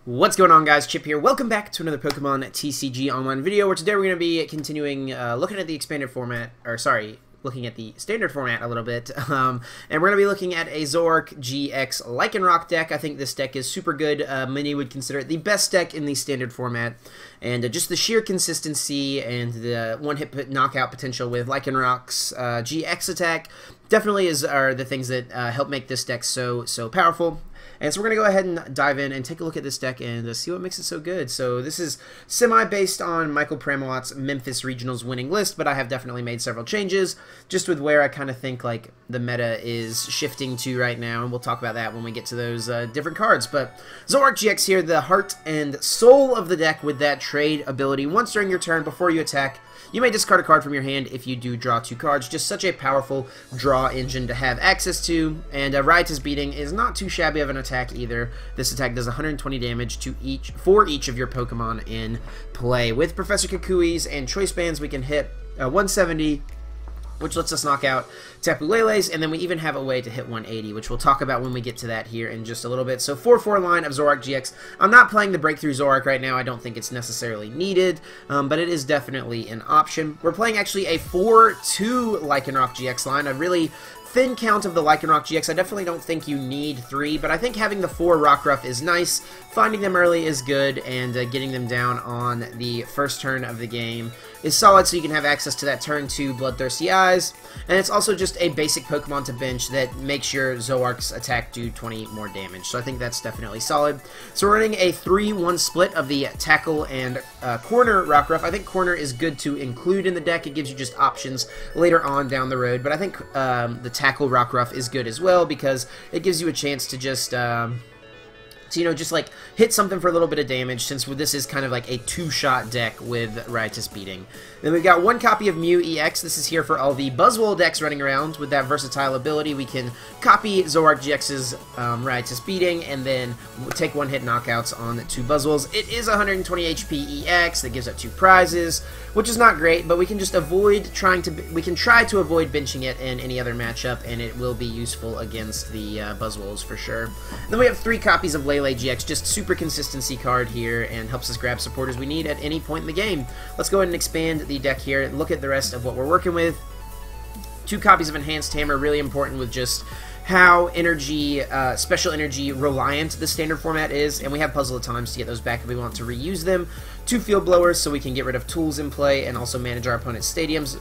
What's going on, guys? Chip here. Welcome back to another Pokemon TCG online video, where today we're going to be continuing looking at the expanded format, or sorry, looking at the standard format a little bit, and we're going to be looking at a Zoroark-GX Lycanroc deck. I think this deck is super good. Many would consider it the best deck in the standard format, and just the sheer consistency and the one-hit knockout potential with Lycanroc's GX attack definitely are the things that help make this deck so powerful. And so we're going to go ahead and dive in and take a look at this deck and see what makes it so good. So this is semi-based on Michael Pramawat's Memphis Regionals winning list, but I have definitely made several changes just with where I kind of think like the meta is shifting to right now, and we'll talk about that when we get to those different cards. But Zoroark-GX here, the heart and soul of the deck with that trade ability. Once during your turn, before you attack, you may discard a card from your hand if you do draw 2 cards. Just such a powerful draw engine to have access to. And Riotous Beating is not too shabby of an attack either. This attack does 120 damage to for each of your Pokemon in play. With Professor Kukui's and Choice Bands, we can hit 170, which lets us knock out Tapu Lele's, and then we even have a way to hit 180, which we'll talk about when we get to that here in just a little bit. So 4/4 line of Zoroark-GX. I'm not playing the Breakthrough Zoroark right now. I don't think it's necessarily needed, but it is definitely an option. We're playing actually a 4/2 Lycanroc-GX line, a really thin count of the Lycanroc-GX. I definitely don't think you need 3, but I think having the 4 Rockruff is nice. Finding them early is good, and getting them down on the first turn of the game is solid, so you can have access to that turn 2 Bloodthirsty Eyes. And it's also just a basic Pokemon to bench that makes your Zoroark's attack do 20 more damage, so I think that's definitely solid. So we're running a 3-1 split of the Tackle and Corner Rockruff. I think Corner is good to include in the deck. It gives you just options later on down the road, but I think the Tackle Rockruff is good as well because it gives you a chance to just just like hit something for a little bit of damage, since this is kind of like a 2-shot deck with Riotous Beating. Then we've got 1 copy of Mew-EX. This is here for all the Buzzwole decks running around. With that versatile ability, we can copy Zoroark-GX's Riotous Beating and then take 1-hit knockouts on 2 Buzzwoles. It is 120 HP EX that gives up 2 prizes, which is not great, but we can just avoid we can try to avoid benching it in any other matchup, and it will be useful against the Buzzwoles for sure. Then we have 3 copies of Lele-GX, just super consistency card here, and helps us grab supporters we need at any point in the game. Let's go ahead and expand the deck here and look at the rest of what we're working with. 2 copies of Enhanced Hammer, really important with just how special energy reliant the standard format is, and we have Puzzle of Time to get those back if we want to reuse them. 2 Field Blowers so we can get rid of tools in play and also manage our opponent's stadiums.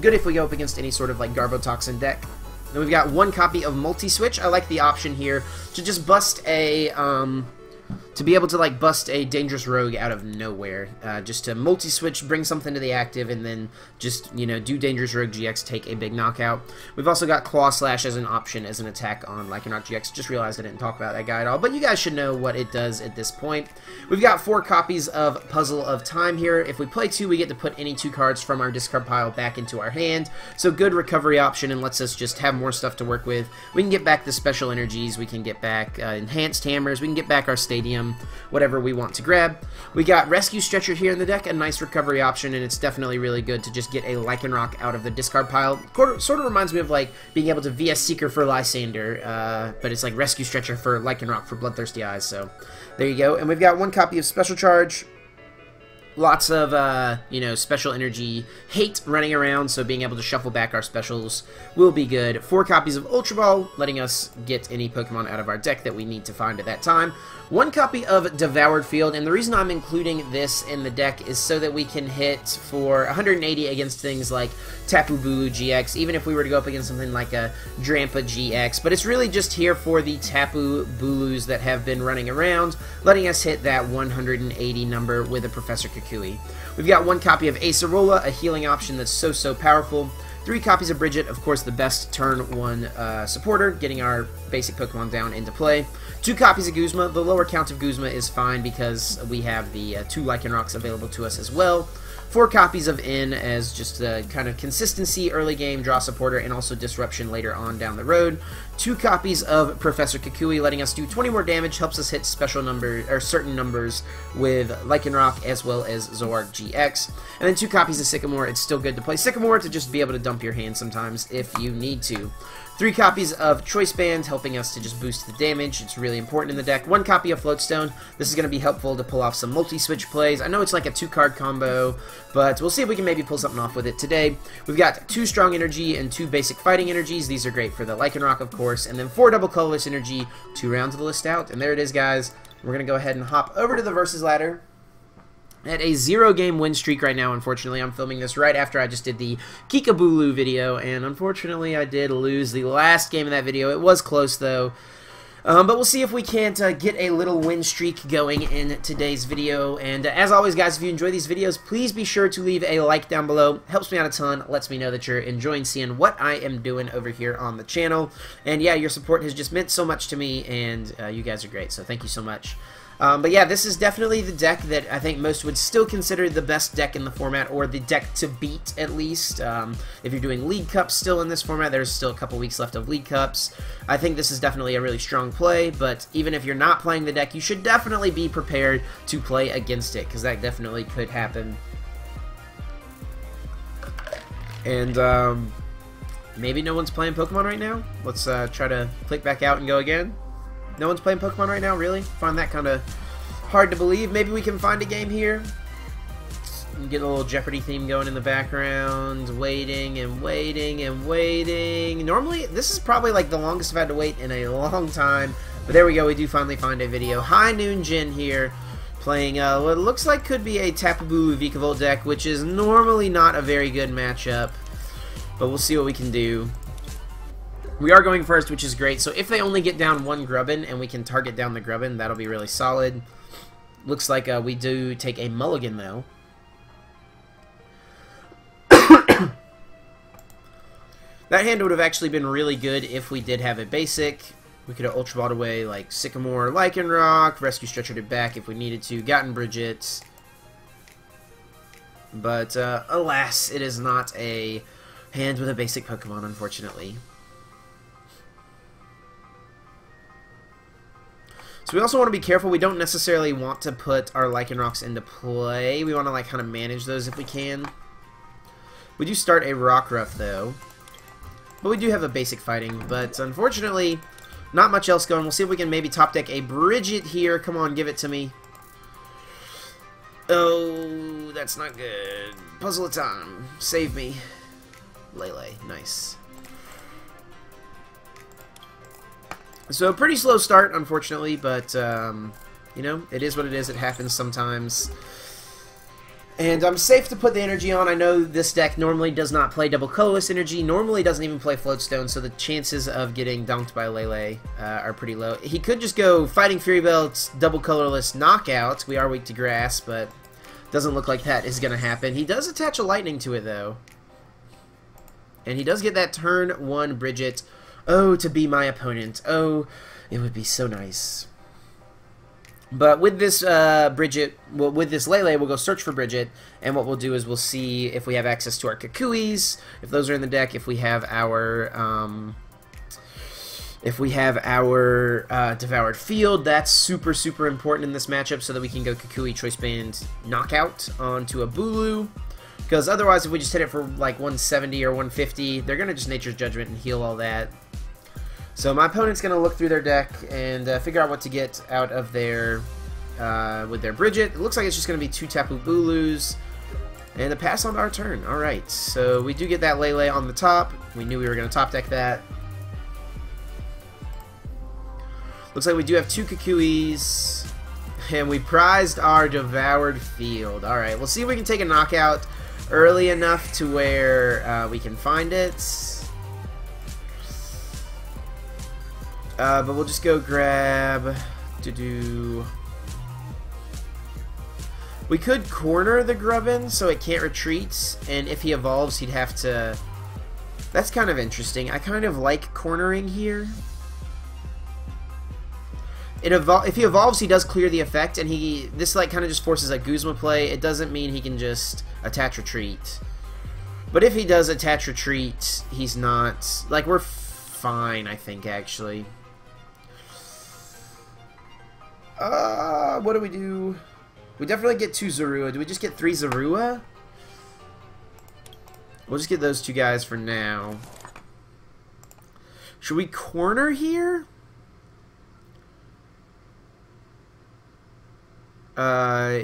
Good if we go up against any sort of like Garbotoxin deck. Then we've got 1 copy of Multi-Switch. I like the option here to just bust a to be able to like bust a dangerous rogue out of nowhere, just to multi-switch, bring something to the active, and then just, do dangerous rogue GX, take a big knockout. We've also got Claw Slash as an option as an attack on Lycanroc-GX. Just realized I didn't talk about that guy at all, but you guys should know what it does at this point. We've got 4 copies of Puzzle of Time here. If we play 2, we get to put any 2 cards from our discard pile back into our hand, so good recovery option and lets us just have more stuff to work with. We can get back the special energies, we can get back enhanced hammers, we can get back our stadium, whatever we want to grab. We got Rescue Stretcher here in the deck, a nice recovery option, and it's definitely really good to just get a Lycanroc out of the discard pile. Sort of reminds me of like being able to VS Seeker for Lysander, but it's like Rescue Stretcher for Lycanroc for Bloodthirsty Eyes, so there you go. And we've got 1 copy of Special Charge. Lots of, special energy hate running around, so being able to shuffle back our specials will be good. 4 copies of Ultra Ball, letting us get any Pokemon out of our deck that we need to find at that time. 1 copy of Devoured Field, and the reason I'm including this in the deck is so that we can hit for 180 against things like Tapu Lele-GX, even if we were to go up against something like a Drampa GX, but it's really just here for the Tapu Lelus that have been running around, letting us hit that 180 number with a Professor Kukui. We've got 1 copy of Acerola, a healing option that's so powerful. 3 copies of Brigette, of course the best turn 1 supporter, getting our basic Pokemon down into play. 2 copies of Guzma. The lower count of Guzma is fine because we have the 2 Lycanrocs available to us as well. 4 copies of In as just a kind of consistency early game draw supporter and also disruption later on down the road. 2 copies of Professor Kukui, letting us do 20 more damage, helps us hit special numbers or certain numbers with Lycanroc as well as Zoroark-GX. And then 2 copies of Sycamore. It's still good to play Sycamore to just be able to dump your hand sometimes if you need to. 3 copies of Choice Band, helping us to just boost the damage. It's really important in the deck. 1 copy of Float Stone. This is going to be helpful to pull off some multi-switch plays. I know it's like a 2-card combo, but we'll see if we can maybe pull something off with it today. We've got 2 Strong Energy and 2 basic Fighting Energies. These are great for the Lycanroc, of course, and then 4 double Colorless Energy, 2 rounds of the list out, and there it is, guys. We're going to go ahead and hop over to the Versus ladder. At a 0-game win streak right now, unfortunately. I'm filming this right after I just did the Kikabulu video, and unfortunately I did lose the last game of that video. It was close, though. But we'll see if we can't get a little win streak going in today's video. And as always, guys, if you enjoy these videos, please be sure to leave a like down below. Helps me out a ton. Lets me know that you're enjoying seeing what I am doing over here on the channel. And yeah, your support has just meant so much to me, and you guys are great, so thank you so much. But yeah, this is definitely the deck that I think most would still consider the best deck in the format, or the deck to beat, at least. If you're doing League Cups still in this format, there's still a couple weeks left of League Cups. I think this is definitely a really strong play, but even if you're not playing the deck, you should definitely be prepared to play against it, because that definitely could happen. And maybe no one's playing Pokemon right now? Let's try to click back out and go again. No one's playing Pokemon right now, really? Find that kind of hard to believe. Maybe we can find a game here. And get a little Jeopardy theme going in the background. Waiting and waiting and waiting. Normally, this is probably like the longest I've had to wait in a long time. But there we go, we do finally find a video. High Noon Jin here, playing what looks like could be a Tapu Lele Vikavolt deck, which is normally not a very good matchup. But we'll see what we can do. We are going first, which is great. So if they only get down 1 Grubbin and we can target down the Grubbin, that'll be really solid. Looks like we do take a mulligan, though. That hand would have actually been really good if we did have a basic. We could have Ultra Balled away like Sycamore, Lycanroc, Rescue Stretchered it back if we needed to, gotten Brigette. But alas, it is not a hand with a basic Pokemon, unfortunately. So we also want to be careful. We don't necessarily want to put our Lycanrocs into play. We want to like kind of manage those if we can. We do start a Rockruff though. But we do have a basic fighting. But unfortunately, not much else going. We'll see if we can maybe top deck a Brigette here. Come on, give it to me. Oh, that's not good. Puzzle of Time. Save me. Lele. Nice. So, pretty slow start, unfortunately, but, you know, it is what it is. It happens sometimes. And I'm safe to put the energy on. I know this deck normally does not play double colorless energy, normally doesn't even play Float Stone, so the chances of getting dunked by Lele are pretty low. He could just go Fighting Fury Belts, double colorless knockout. We are weak to grass, but doesn't look like that is going to happen. He does attach a lightning to it, though. And he does get that turn 1 Brigette. Oh, to be my opponent. Oh, it would be so nice. But with this Brigette, well, with this Lele, we'll go search for Brigette, and what we'll do is we'll see if we have access to our Kukuis, if those are in the deck, if we have our Devoured Field. That's super, super important in this matchup so that we can go Kukui Choice Band Knockout onto a Bulu. Because otherwise, if we just hit it for like 170 or 150, they're going to just Nature's Judgment and heal all that. So my opponent's going to look through their deck and figure out what to get out of their, with their Brigette. It looks like it's just going to be 2 Tapu Bulus and a pass on our turn. Alright, so we do get that Lele on the top. We knew we were going to top deck that. Looks like we do have 2 Kukuis, and we prized our Devoured Field. Alright, we'll see if we can take a knockout early enough to where we can find it. But we'll just go grab we could corner the Grubbin so it can't retreat, and if he evolves he'd have to. That's kind of interesting. I kind of like cornering here. If he evolves, he does clear the effect, and this like kind of just forces a Guzma play. It doesn't mean he can just attach retreat. But if he does attach retreat, he's not like we're fine, I think, actually. What do we do? We definitely get 2 Zorua. Do we just get 3 Zorua? We'll just get those 2 guys for now. Should we corner here?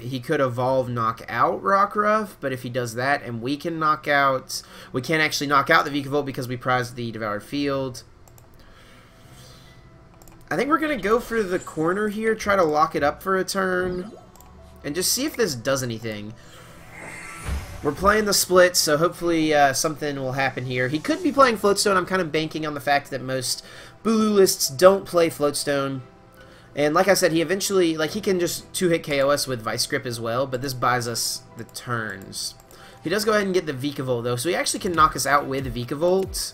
He could evolve knock out Rockruff, but if he does that and we can knock out... We can't actually knock out the Vikavolt because we prized the Devoured Field. I think we're going to go for the corner here, try to lock it up for a turn, and just see if this does anything. We're playing the split, so hopefully something will happen here. He could be playing Float Stone. I'm kind of banking on the fact that most Bulu lists don't play Float Stone. And like I said, he eventually, like, he can just 2-hit KO us with Vice Grip as well, but this buys us the turns. He does go ahead and get the Vikavolt, though, so he actually can knock us out with Vikavolt.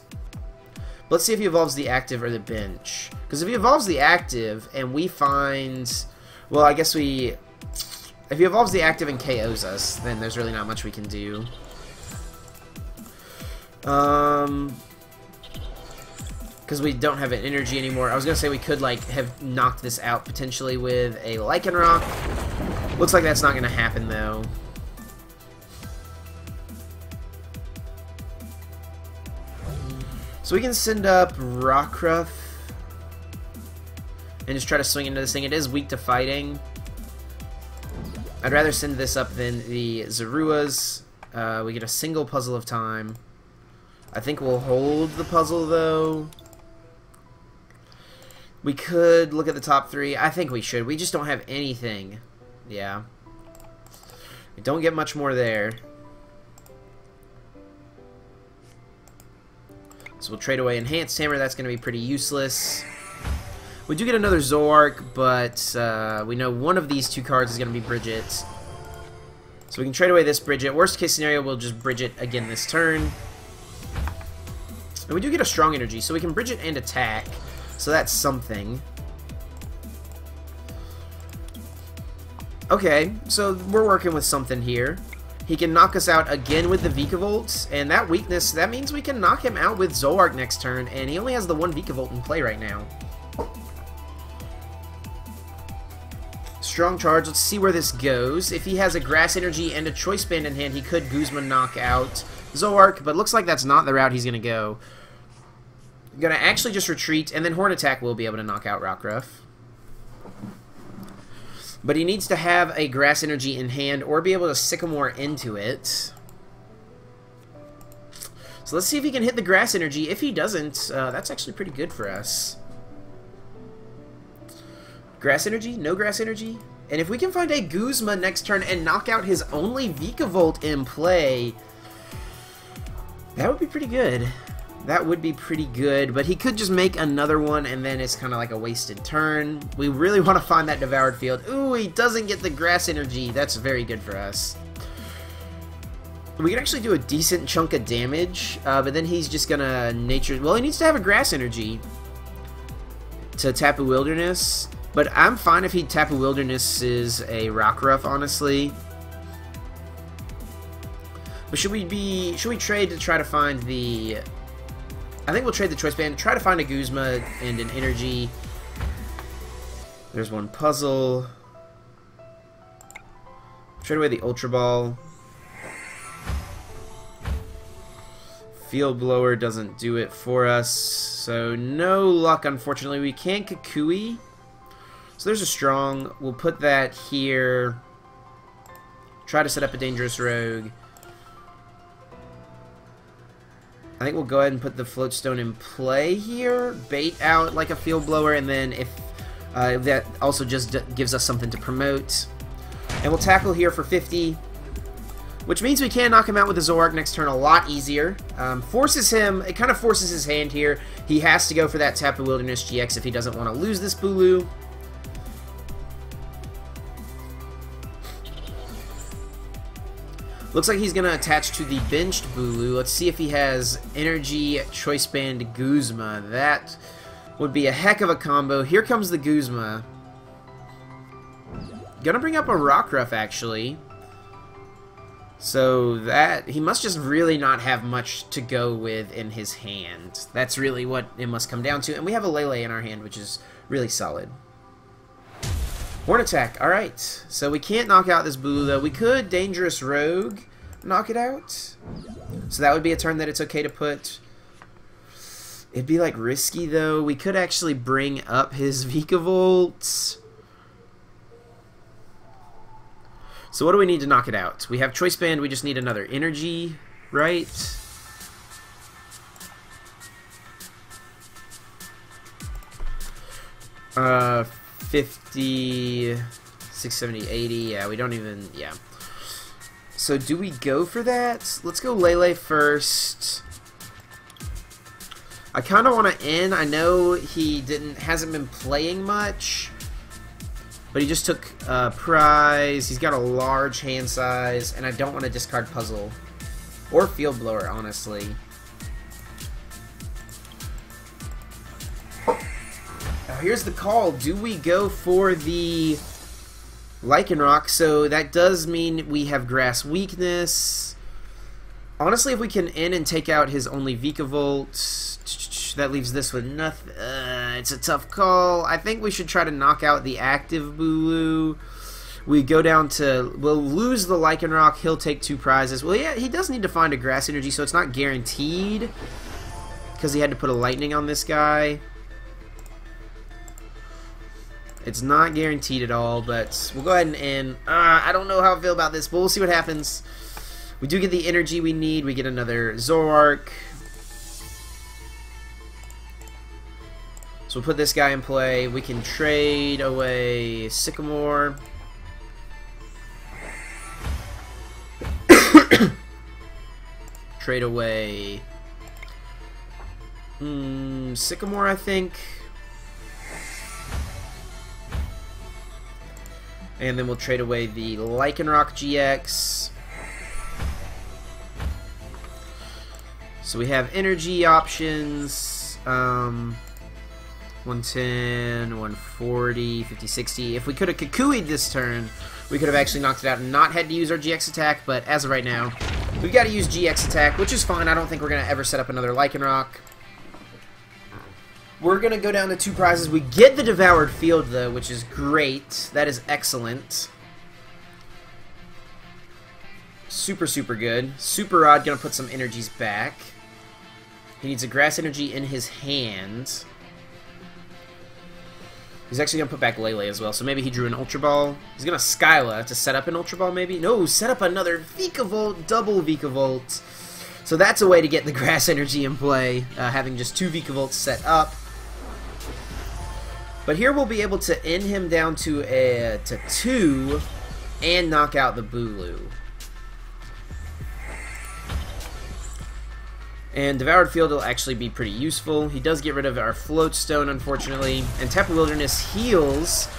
Let's see if he evolves the active or the bench. Because if he evolves the active and we find... Well, I guess we... If he evolves the active and KOs us, then there's really not much we can do. Because we don't have an energy anymore. I was going to say we could, like, have knocked this out potentially with a Lycanroc. Looks like that's not going to happen, though. So we can send up Rockruff and just try to swing into this thing. It is weak to fighting. I'd rather send this up than the Zoruas. We get a single Puzzle of Time. I think we'll hold the puzzle, though. We could look at the top 3. I think we should. We just don't have anything. Yeah. We don't get much more there. So we'll trade away Enhanced Hammer. That's going to be pretty useless. We do get another Zoroark, but we know one of these 2 cards is going to be Brigette. So we can trade away this Brigette. Worst case scenario, we'll just Brigette again this turn. And we do get a Strong Energy, so we can Brigette and attack. So that's something. Okay, so we're working with something here. He can knock us out again with the Vikavolt, and that weakness, that means we can knock him out with Zoroark next turn, and he only has the 1 Vikavolt in play right now. Strong Charge, let's see where this goes. If he has a Grass Energy and a Choice Band in hand, he could Guzma knock out Zoroark, but looks like that's not the route he's going to go. Going to actually just retreat, and then Horn Attack will be able to knock out Rockruff. But he needs to have a Grass Energy in hand or be able to Sycamore into it. So let's see if he can hit the Grass Energy. If he doesn't, that's actually pretty good for us. Grass Energy? No Grass Energy? And if we can find a Guzma next turn and knock out his only Vikavolt in play, that would be pretty good. That would be pretty good, but he could just make another one, and then it's kind of like a wasted turn. We really want to find that Devoured Field. Ooh, he doesn't get the Grass Energy. That's very good for us. We can actually do a decent chunk of damage, but then he's just going to nature... Well, he needs to have a Grass Energy to Tapu Wilderness, but I'm fine if he Tapu Wilderness is a Rockruff, honestly. But should we trade to try to find the... I think we'll trade the Choice Band, try to find a Guzma and an Energy. There's one puzzle. Trade away the Ultra Ball. Field Blower doesn't do it for us, so no luck, unfortunately. We can Kukui. So there's a Strong. We'll put that here. Try to set up a Dangerous Rogue. I think we'll go ahead and put the Float Stone in play here, bait out like a Field Blower, and then if that also just gives us something to promote. And we'll tackle here for 50, which means we can knock him out with the Zoroark next turn a lot easier. Forces him, it kind of forces his hand here. He has to go for that Tapu Wilderness GX if he doesn't want to lose this Bulu. Looks like he's going to attach to the benched Bulu. Let's see if he has Energy, Choice Band, Guzma. That would be a heck of a combo. Here comes the Guzma. Gonna bring up a Rockruff, actually. So that he must just really not have much to go with in his hand. That's really what it must come down to. And we have a Lele in our hand, which is really solid. Horn attack. All right. So we can't knock out this Boo, though. We could Dangerous Rogue knock it out. So that would be a turn that it's okay to put. It'd be like risky, though. We could actually bring up his Vikavolt. So what do we need to knock it out? We have Choice Band, we just need another energy, right? Uh, 50, 6, 70, 80, yeah, we don't even, yeah. So do we go for that? Let's go Lele first. I kind of want to end. I know he hasn't been playing much. But he just took prize. He's got a large hand size, and I don't want to discard Puzzle or Field Blower, honestly. Now here's the call. Do we go for the Lycanroc? So that does mean we have Grass Weakness. Honestly, if we can end and take out his only Vikavolt, that leaves this with nothing. It's a tough call. I think we should try to knock out the active Bulu. We go down to... We'll lose the Lycanroc. He'll take 2 prizes. Well, yeah, he does need to find a Grass Energy, so it's not guaranteed. Because he had to put a Lightning on this guy. It's not guaranteed at all, but we'll go ahead and end. I don't know how I feel about this, but we'll see what happens. We do get the energy we need. We get another Zoroark. So we'll put this guy in play. We can trade away Sycamore. Trade away Sycamore, I think. And then we'll trade away the Lycanroc-GX. So we have energy options. 110, 140, 50, 60. If we could have Kukui'd this turn, we could have actually knocked it out and not had to use our GX attack, but as of right now, we've got to use GX attack, which is fine. I don't think we're going to ever set up another Lycanroc. We're going to go down to 2 prizes. We get the Devoured Field, though, which is great. That is excellent. Super, super good. Super Rod going to put some energies back. He needs a Grass Energy in his hand. He's actually going to put back Lele as well, so maybe he drew an Ultra Ball. He's going to Skyla to set up an Ultra Ball, maybe? No, set up another Vikavolt, double Vikavolt. So that's a way to get the Grass Energy in play, having just 2 Vikavolts set up. But here we'll be able to end him down to 2 and knock out the Bulu. And Devoured Field will actually be pretty useful. He does get rid of our Float Stone, unfortunately. And Tapu Wilderness heals,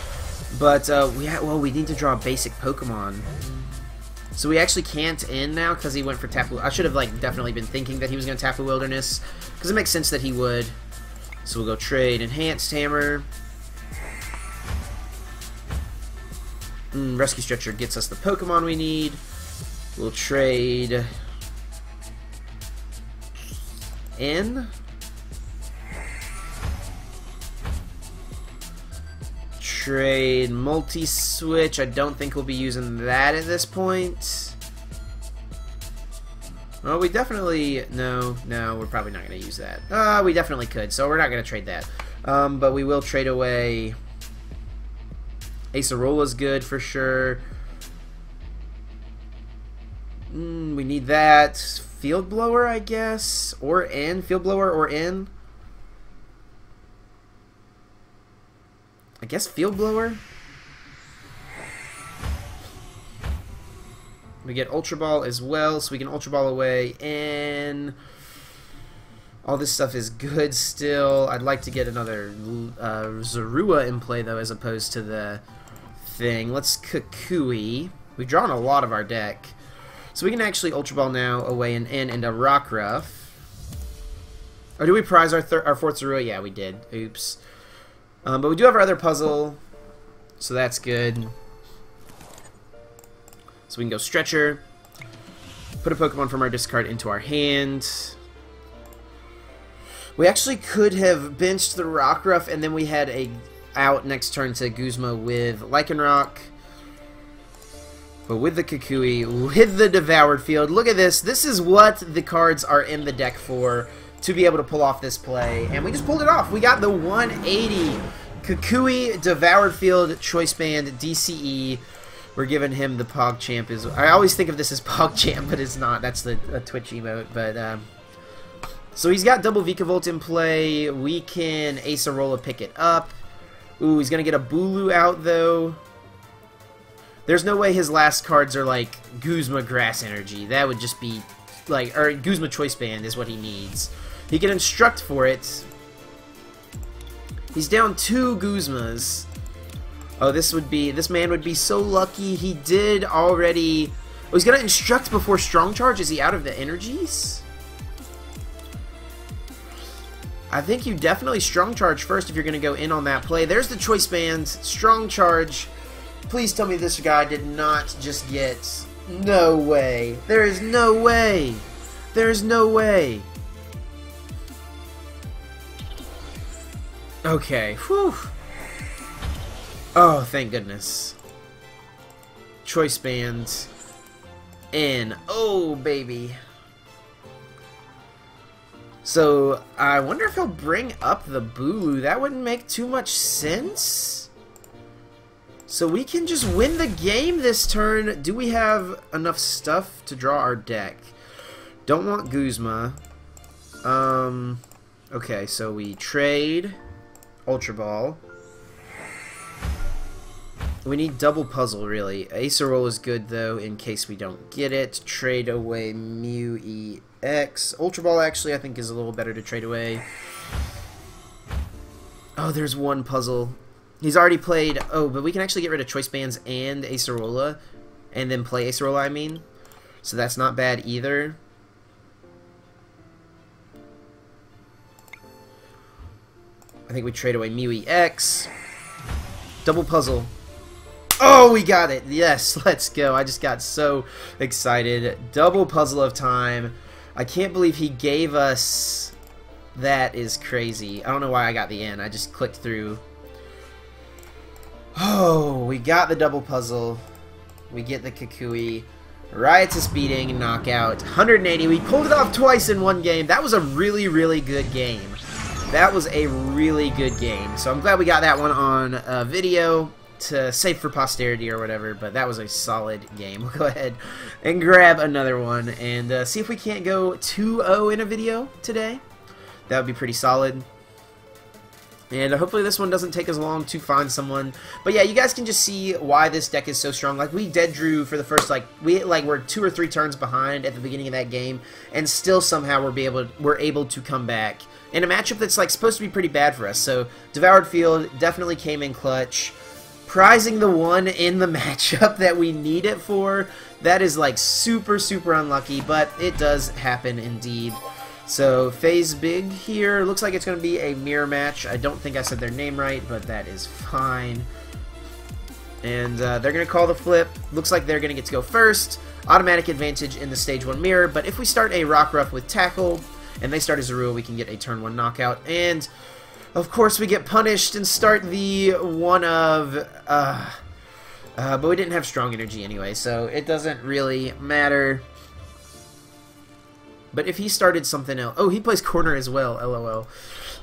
but we need to draw a basic Pokemon. So we actually can't end now because he went for Tapu. I should have definitely been thinking that he was going to Tapu Wilderness, because it makes sense that he would. So we'll go trade Enhanced Hammer. Rescue Stretcher gets us the Pokemon we need. We'll trade in. Trade Multi-Switch. I don't think we'll be using that at this point. Well, we definitely... No, we're probably not going to use that. We definitely could, so we're not going to trade that. But we will trade away... Acerola's good for sure. We need that. Field Blower, I guess. Or in. Field Blower or in. I guess Field Blower. We get Ultra Ball as well, so we can Ultra Ball away. And all this stuff is good still. I'd like to get another Zorua in play, though, as opposed to the thing. Let's Kukui. We've drawn a lot of our deck. So we can actually Ultra Ball now away and in into Rockruff. Or do we prize our 4th Zorua? Yeah, we did. Oops. But we do have our other puzzle, so that's good. So we can go Stretcher. Put a Pokemon from our discard into our hand. We actually could have benched the Rockruff, and then we had a out next turn to Guzma with Lycanroc. But with the Kukui, with the Devoured Field, look at this. This is what the cards are in the deck for, to be able to pull off this play. And we just pulled it off. We got the 180 Kukui, Devoured Field, Choice Band, DCE. We're giving him the PogChamp. I always think of this as PogChamp, but it's not. That's a Twitch emote. But so he's got double Vikavolt in play. We can Acerola pick it up. Ooh, he's going to get a Bulu out, though. There's no way his last cards are like Guzma Grass Energy. That would just be like, or Guzma Choice Band is what he needs. He can Instruct for it. He's down 2 Guzmas. Oh, this man would be so lucky. He did already. Oh, he's gonna Instruct before Strong Charge. Is he out of the energies? I think you definitely Strong Charge first if you're gonna go in on that play. There's the Choice Band, Strong Charge. Please tell me this guy did not just get... No way. There is no way. There is no way. Okay. Whew. Oh, thank goodness. Choice Band. In. Oh, baby. So, I wonder if he'll bring up the Bulu. That wouldn't make too much sense. So we can just win the game this turn. Do we have enough stuff to draw our deck? Don't want Guzma. Okay, so we trade Ultra Ball. We need double Puzzle, really. Acerola is good, though, in case we don't get it. Trade away Mew-EX. Ultra Ball, actually, I think is a little better to trade away. Oh, there's one Puzzle. He's already played... Oh, but we can actually get rid of Choice Bands and Acerola. And then play Acerola, I mean. So that's not bad either. I think we trade away Mew-EX. Double Puzzle. Oh, we got it! Yes, let's go. I just got so excited. Double Puzzle of Time. I can't believe he gave us... That is crazy. I don't know why I got the N. I just clicked through... Oh, we got the double puzzle. We get the Kukui. Riotous Beating, knockout. 180. We pulled it off twice in one game. That was a really, really good game. That was a really good game. So I'm glad we got that one on video to save for posterity or whatever. But that was a solid game. We'll go ahead and grab another one and see if we can't go 2-0 in a video today. That would be pretty solid. And hopefully this one doesn't take as long to find someone. But yeah, you guys can just see why this deck is so strong. Like, we dead drew for the first, we're 2 or 3 turns behind at the beginning of that game, and still somehow we're able to come back in a matchup that's supposed to be pretty bad for us. So Devoured Field definitely came in clutch, prizing the one in the matchup that we need it for. That is super, super unlucky, but it does happen indeed. So, Phase Big here. Looks like it's going to be a mirror match. I don't think I said their name right, but that is fine. And they're going to call the flip. Looks like they're going to get to go first. Automatic advantage in the Stage 1 mirror. But if we start a Rockruff with Tackle, and they start a Zorua, we can get a Turn 1 knockout. And, of course, we get punished and start the one of... but we didn't have Strong Energy anyway, so it doesn't really matter. But if he started something else... Oh, he plays corner as well, LOL.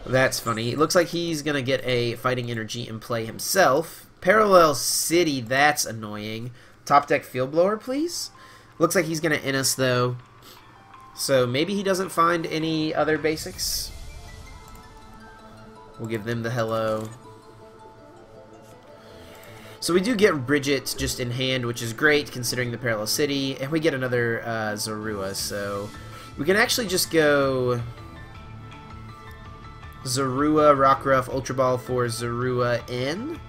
That's funny. It looks like he's going to get a Fighting Energy in play himself. Parallel City, that's annoying. Top deck Field Blower, please. Looks like he's going to end us, though. So maybe he doesn't find any other basics. We'll give them the hello. So we do get Brigette just in hand, which is great, considering the Parallel City. And we get another Zorua, so... We can actually just go Zorua, Rockruff, Ultra Ball for Zorua in.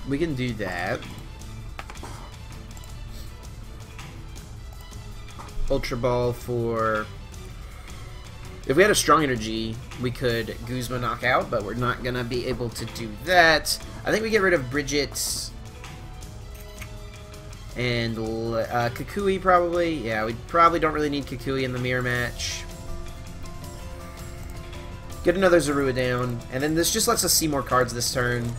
We can do that. Ultra Ball for... If we had a Strong Energy, we could Guzma knock out, but we're not going to be able to do that. I think we get rid of Brigette... And Kukui probably. Yeah, we probably don't really need Kukui in the mirror match. Get another Zorua down. And then this just lets us see more cards this turn.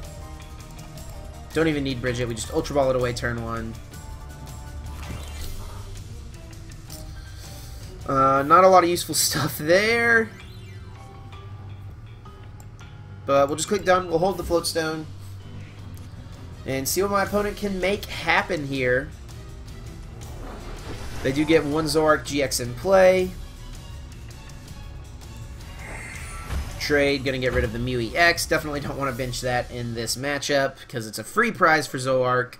Don't even need Brigette. We just Ultra Ball it away turn 1. Not a lot of useful stuff there. But we'll just click done. We'll hold the Float Stone. And see what my opponent can make happen here. They do get one Zoroark-GX in play. Trade, gonna get rid of the Mew-EX. Definitely don't want to bench that in this matchup because it's a free prize for Zoroark.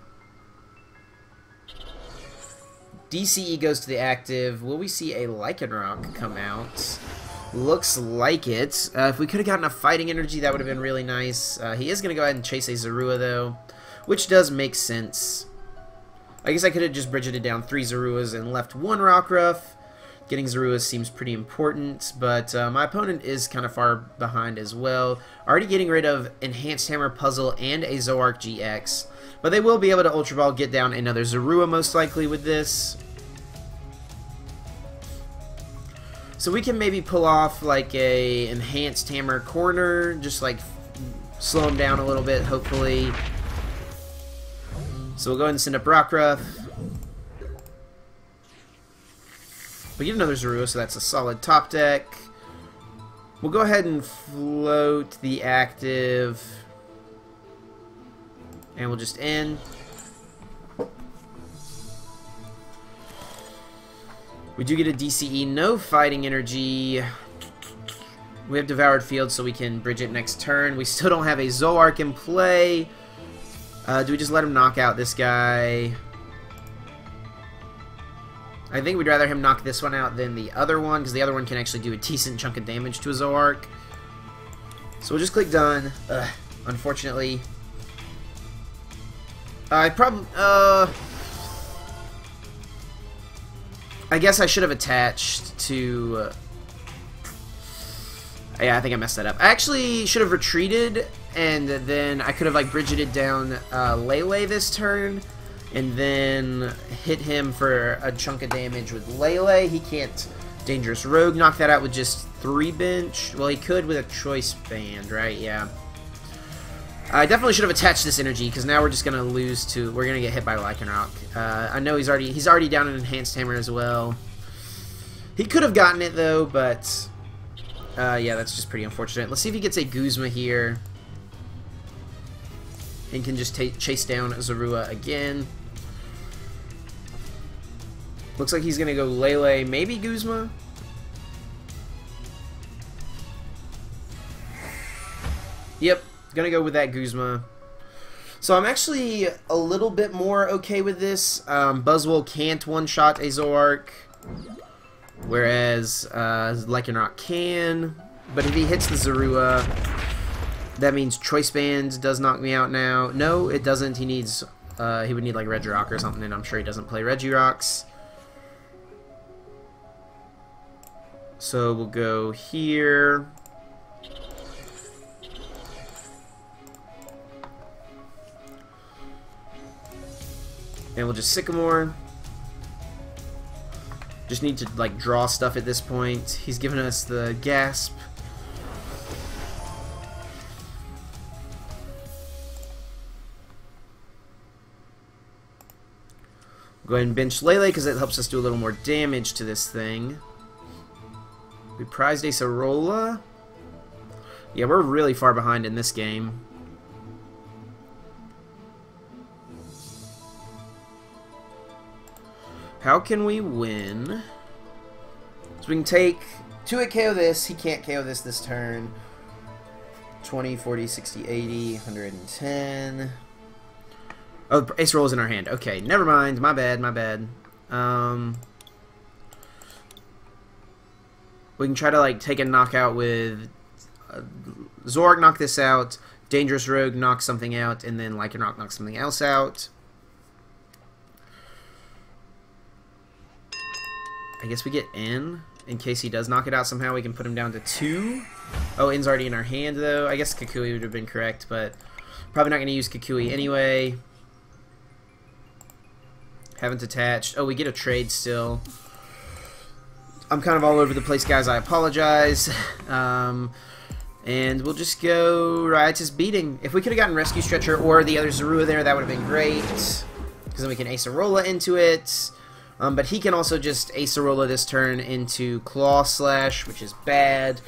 DCE goes to the active. Will we see a Lycanroc come out? Looks like it. If we could have gotten a Fighting Energy, that would have been really nice. He is going to go ahead and chase a Zorua, though, which does make sense. I guess I could have just Brigetted down 3 Zoruas and left 1 Rockruff. Getting Zoruas seems pretty important, but my opponent is kind of far behind as well. Already getting rid of Enhanced Hammer Puzzle and a Zoroark-GX, but they will be able to Ultra Ball, get down another Zorua most likely with this. So we can maybe pull off like a Enhanced Hammer corner, just like slow him down a little bit, hopefully. So we'll go ahead and send up Rockruff. We get another Zorua, so that's a solid top deck. We'll go ahead and float the active. And we'll just end. We do get a DCE, no Fighting Energy. We have Devoured Field, so we can Brigette next turn. We still don't have a Zoroark in play. Do we just let him knock out this guy? I think we'd rather him knock this one out than the other one, because the other one can actually do a decent chunk of damage to a Zoroark. So we'll just click done. Unfortunately. I guess I should have attached to... yeah, I think I messed that up. I actually should have retreated, and then I could have like Brigetted down Lele this turn, and then hit him for a chunk of damage with Lele. He can't Dangerous Rogue knock that out with just 3 bench. Well, he could with a Choice Band, right? Yeah. I definitely should have attached this energy, because now we're just gonna lose to. We're gonna get hit by Lycanroc. I know he's already down an Enhanced Hammer as well. He could have gotten it though, but yeah, that's just pretty unfortunate. Let's see if he gets a Guzma here, and can just chase down Zorua again. Looks like he's gonna go Lele, maybe Guzma. Yep. Gonna go with that Guzma. So I'm actually a little bit more okay with this. Buzzwole can't one-shot a Zoroark, whereas Lycanroc can. But if he hits the Zorua, that means Choice Band does knock me out now. No, it doesn't. He needs, he would need like Regirock or something, and I'm sure he doesn't play Regirocks. So we'll go here. And we'll just Sycamore. Just need to like draw stuff at this point. He's given us the Gasp. Go ahead and bench Lele because it helps us do a little more damage to this thing. We prized Acerola. Yeah, we're really far behind in this game. How can we win? So we can take 2-hit KO this. He can't KO this turn. 20, 40, 60, 80, 110. Oh, Acerola's in our hand. Okay, never mind. My bad, my bad. We can try to like take a knockout with Zoroark, knock this out. Dangerous Rogue knocks something out, and then Lycanroc knocks something else out. I guess we get N in case he does knock it out somehow. We can put him down to 2. Oh, N's already in our hand though. I guess Kukui would have been correct, but probably not going to use Kukui anyway. Haven't attached. Oh, we get a trade still. I'm kind of all over the place, guys. I apologize. And we'll just go Riotous Beating. If we could have gotten Rescue Stretcher or the other Zorua there, that would have been great. Because then we can Acerola into it. But he can also just Acerola this turn into Claw Slash, which is bad.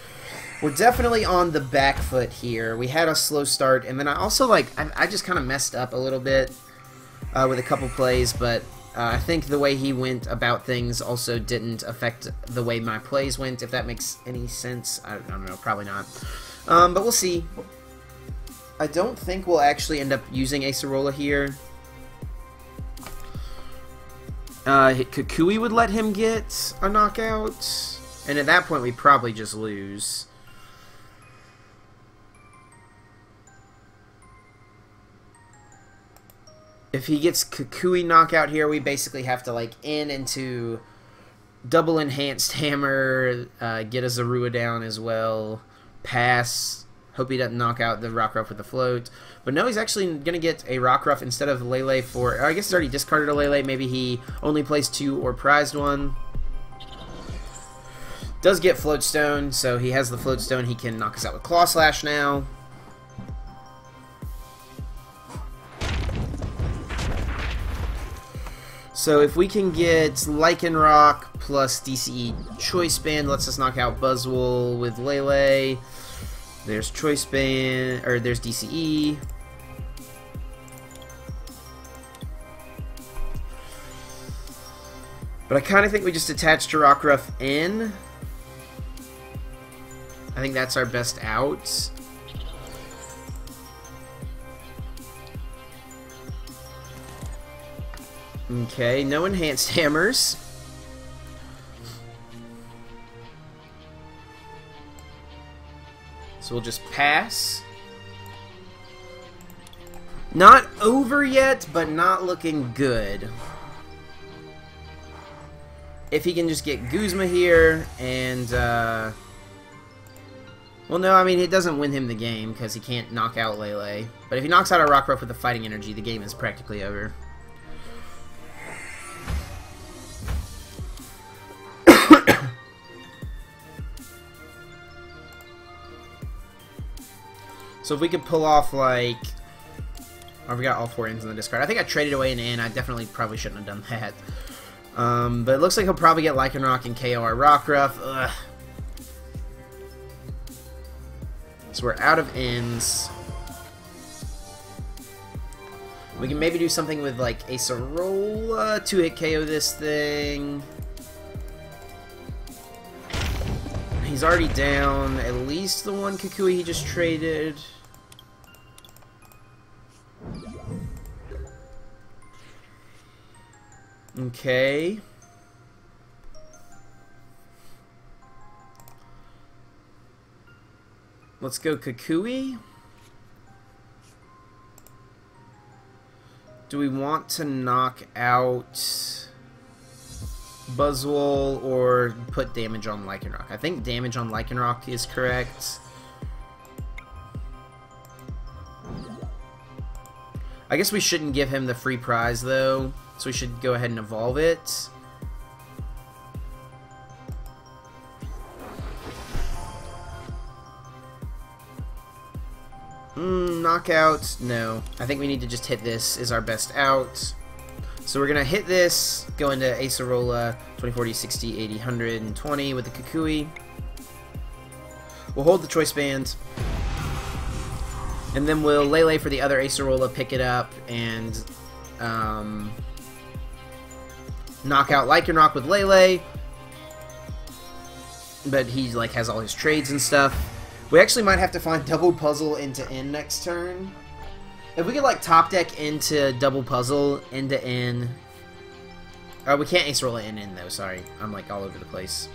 We're definitely on the back foot here. We had a slow start, and then I also, I just kind of messed up a little bit with a couple plays, but I think the way he went about things also didn't affect the way my plays went, if that makes any sense. I don't know, probably not. But we'll see. I don't think we'll actually end up using Acerola here. Kukui would let him get a knockout, and at that point we probably just lose. If he gets Kukui knockout here, we basically have to into double Enhanced Hammer, get a Zorua down as well, pass, hope he doesn't knock out the Rockruff with the float. But no, he's actually going to get a Rockruff instead of Lele for, I guess he's already discarded a Lele, maybe he only plays 2 or prized 1. Does get Float Stone, so he has the Float Stone, he can knock us out with Claw Slash now. So if we can get Lycanroc plus DCE Choice Band, lets us knock out Buzzwole with Lele. There's Choice Band, or there's DCE. But I kind of think we just attach to Rockruff in. I think that's our best out. Okay, no Enhanced Hammers. So we'll just pass. Not over yet, but not looking good. If he can just get Guzma here, and, well, no, I mean, it doesn't win him the game, because he can't knock out Lele. But if he knocks out a Rockruff with the Fighting Energy, the game is practically over. So if we could pull off, oh, we got all 4 ends in the discard. I think I traded away an N. I definitely probably shouldn't have done that. But it looks like he'll probably get Lycanroc and KO our Rockruff. Ugh. So we're out of ends. We can maybe do something with, Acerola, 2-hit KO this thing. He's already down at least the one Kukui he just traded. Okay. Let's go Kukui. Do we want to knock out Buzzwole or put damage on Lycanroc? I think damage on Lycanroc is correct. I guess we shouldn't give him the free prize though, so we should go ahead and evolve it. Knockout? No. I think we need to just hit this as our best out. So we're going to hit this, go into Acerola, 20, 40, 60, 80, 100, and 20 with the Kukui. We'll hold the Choice Band. And then we'll Lele for the other Acerola, pick it up, and knock out Lycanroc with Lele. But he has all his trades and stuff. We actually might have to find double Puzzle into N next turn. If we could top deck into double Puzzle into N. We can't Acerola in though, sorry. I'm all over the place.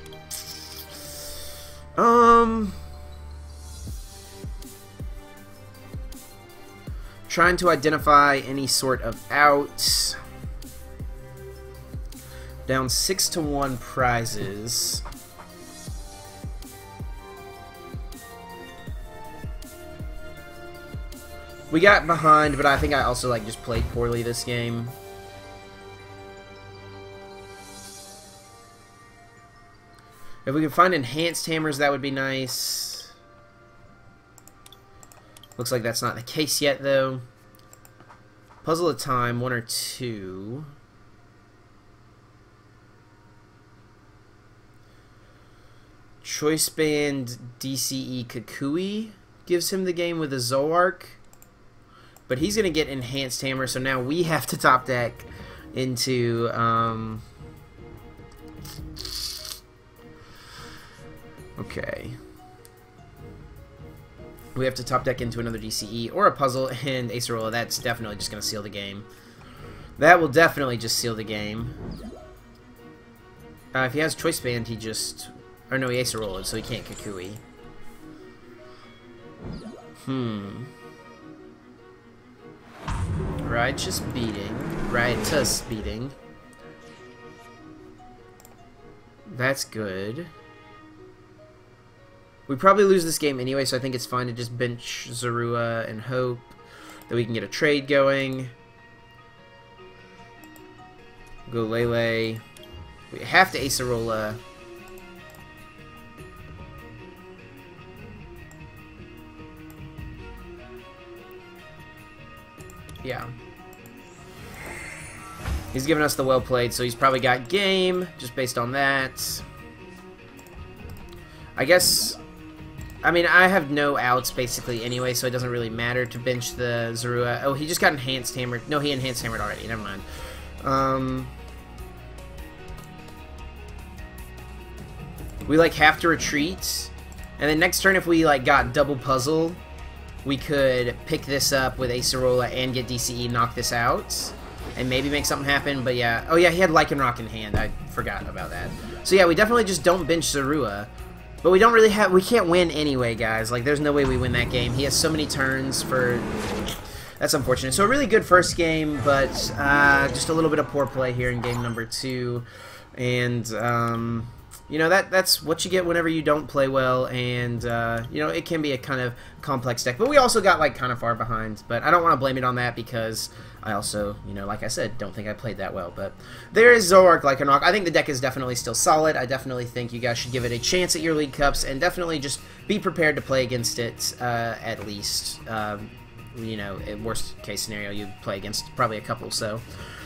Trying to identify any sort of outs. Down 6-1 prizes. We got behind, but I think I also just played poorly this game. If we can find enhanced hammers, that would be nice. Looks like that's not the case yet, though. Puzzle of Time, 1 or 2. Choice Band DCE Kukui gives him the game with a Zoroark. But he's going to get Enhanced Hammer, so now we have to top deck into... Okay. We have to top deck into another DCE or a puzzle, and Acerola. That's definitely just going to seal the game. That will definitely just seal the game. If he has Choice Band, he just... Or no, he Acerola, so he can't Kukui. Righteous Beating. Righteous Beating. That's good. We probably lose this game anyway, so I think it's fine to just bench Zorua and hope that we can get a trade going. Go Lele. We have to Acerola. Yeah. He's giving us the well played, so he's probably got game, just based on that. I guess... I mean, I have no outs, basically, anyway, so it doesn't really matter to bench the Zorua. Oh, he just got Enhanced Hammered. No, he Enhanced Hammered already. Never mind. We, like, have to retreat. And then next turn, if we, like, got double puzzle, we could pick this up with Acerola and get DCE, knock this out, and maybe make something happen. But, yeah. Oh, yeah, he had Lycanroc in hand. I forgot about that. So, yeah, we definitely just don't bench Zorua. But we don't really have... We can't win anyway, guys. Like, there's no way we win that game. He has so many turns for... That's unfortunate. So, a really good first game, but just a little bit of poor play here in game number 2. And, you know, that's what you get whenever you don't play well. And, you know, it can be a kind of complex deck. But we also got, like, kind of far behind. But I don't want to blame it on that because... I also, you know, like I said, don't think I played that well. But there is Zoroark Lycanroc. I think the deck is definitely still solid. I definitely think you guys should give it a chance at your League Cups, and definitely just be prepared to play against it at least. You know, in worst case scenario, you play against probably a couple. So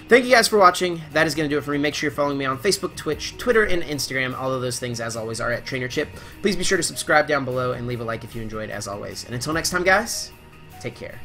thank you guys for watching. That is going to do it for me. Make sure you're following me on Facebook, Twitch, Twitter, and Instagram. All of those things, as always, are at TrainerChip. Please be sure to subscribe down below and leave a like if you enjoyed, as always. And until next time, guys, take care.